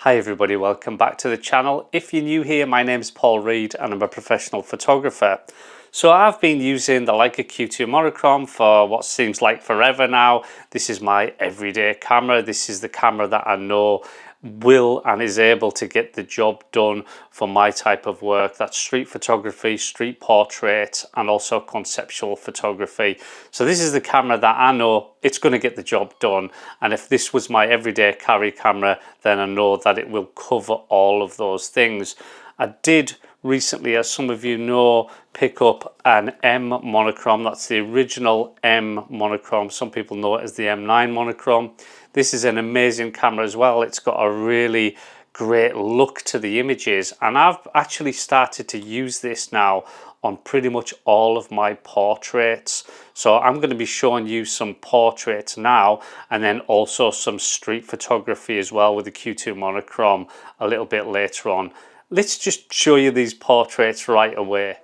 Hi everybody, welcome back to the channel. If you're new here, my name's Paul Reed and I'm a professional photographer. So I've been using the Leica Q2 Monochrom for what seems like forever now. This is my everyday camera. This is the camera that I know will and is able to get the job done for my type of work. That's street photography, street portrait, and also conceptual photography. So this is the camera that I know it's going to get the job done. And if this was my everyday carry camera, then I know that it will cover all of those things. I did recently, as some of you know, pick up an M Monochrom. That's the original M Monochrom. Some people know it as the M9 Monochrom. This is an amazing camera as well. It's got a really great look to the images, and I've actually started to use this now on pretty much all of my portraits. So I'm going to be showing you some portraits now, and then also some street photography as well with the Q2 Monochrom a little bit later on. Let's just show you these portraits right away.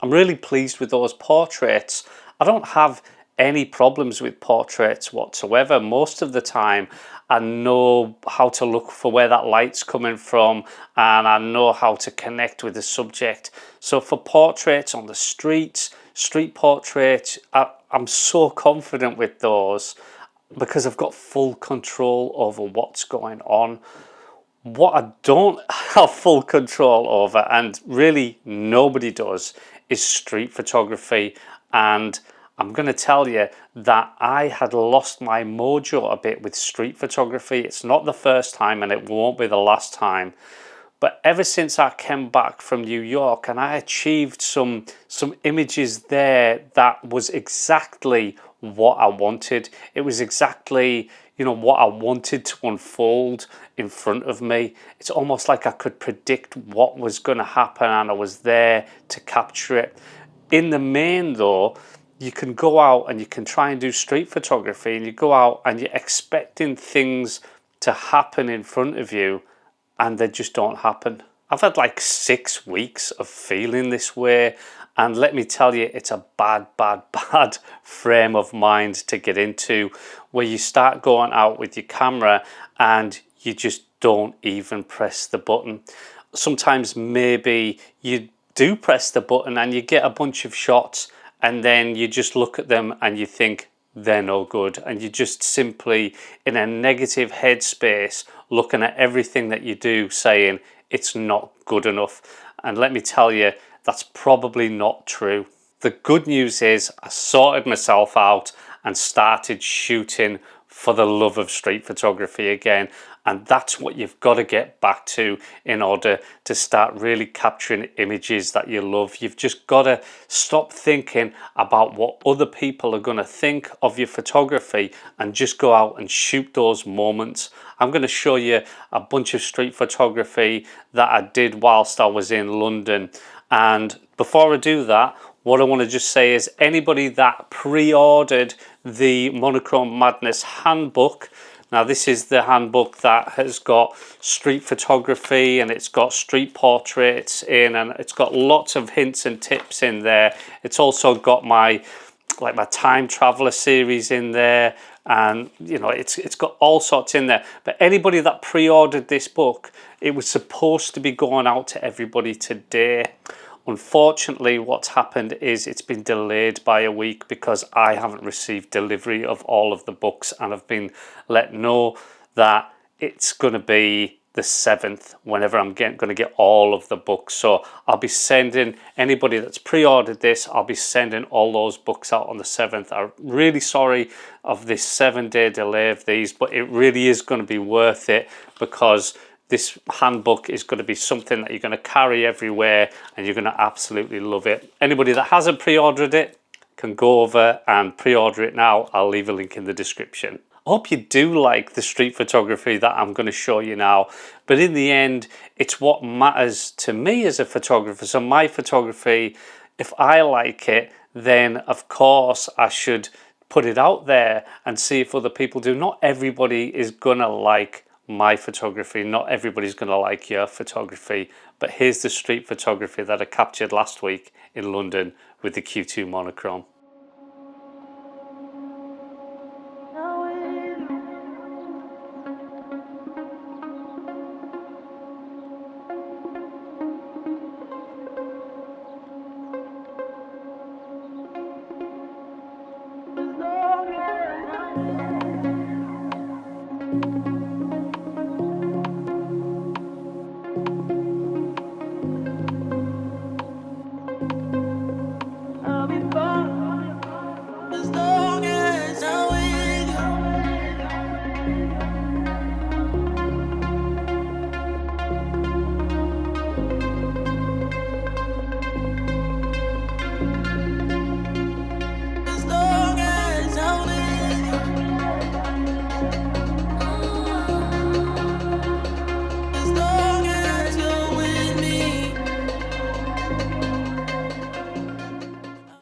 I'm really pleased with those portraits. I don't have any problems with portraits whatsoever. Most of the time I know how to look for where that light's coming from, and I know how to connect with the subject. So for portraits on the streets, street portraits, I'm so confident with those because I've got full control over what's going on. What I don't have full control over, and really nobody does, is street photography. And I'm going to tell you that I had lost my mojo a bit with street photography. It's not the first time and it won't be the last time. But ever since I came back from New York and I achieved some images there, that was exactly what I wanted. It was exactly, you know, what I wanted to unfold in front of me. It's almost like I could predict what was going to happen and I was there to capture it. In the main though, you can go out and you can try and do street photography, and you go out and you're expecting things to happen in front of you and they just don't happen. I've had like 6 weeks of feeling this way, and let me tell you, it's a bad frame of mind to get into, where you start going out with your camera and you just don't even press the button. Sometimes maybe you do press the button and you get a bunch of shots, and then you just look at them and you think they're no good, and you're just simply in a negative headspace looking at everything that you do saying it's not good enough. And let me tell you, that's probably not true. The good news is I sorted myself out and started shooting for the love of street photography again. And that's what you've got to get back to in order to start really capturing images that you love. You've just got to stop thinking about what other people are going to think of your photography and just go out and shoot those moments. I'm going to show you a bunch of street photography that I did whilst I was in London. And before I do that, what I want to just say is anybody that pre-ordered the Monochrome Madness handbook, now this is the handbook that has got street photography and it's got street portraits in, and it's got lots of hints and tips in there. It's also got my time traveler series in there, and you know, it's got all sorts in there. But anybody that pre-ordered this book, it was supposed to be going out to everybody today. Unfortunately, what's happened is it's been delayed by a week because I haven't received delivery of all of the books, and I've been let know that it's going to be the 7th whenever I'm going to get all of the books. So I'll be sending anybody that's pre-ordered this, I'll be sending all those books out on the 7th. I'm really sorry of this 7-day delay of these, but it really is going to be worth it because this handbook is going to be something that you're going to carry everywhere and you're going to absolutely love it. Anybody that hasn't pre-ordered it can go over and pre-order it now. I'll leave a link in the description. I hope you do like the street photography that I'm going to show you now, but in the end, it's what matters to me as a photographer. So my photography, if I like it, then of course I should put it out there and see if other people do. Not everybody is going to like my photography, not everybody's going to like your photography, but here's the street photography that I captured last week in London with the Q2 Monochrom.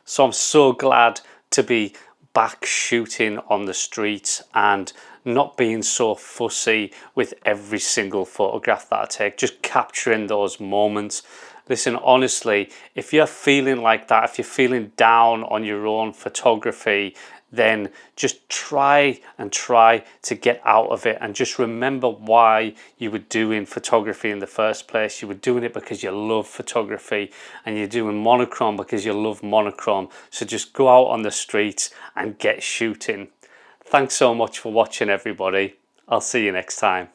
So I'm so glad to be back shooting on the streets and not being so fussy with every single photograph that I take, just capturing those moments. Listen, honestly, if you're feeling like that, if you're feeling down on your own photography, then just try to get out of it and just remember why you were doing photography in the first place. You were doing it because you love photography, and you're doing monochrome because you love monochrome. So just go out on the streets and get shooting. Thanks so much for watching, everybody. I'll see you next time.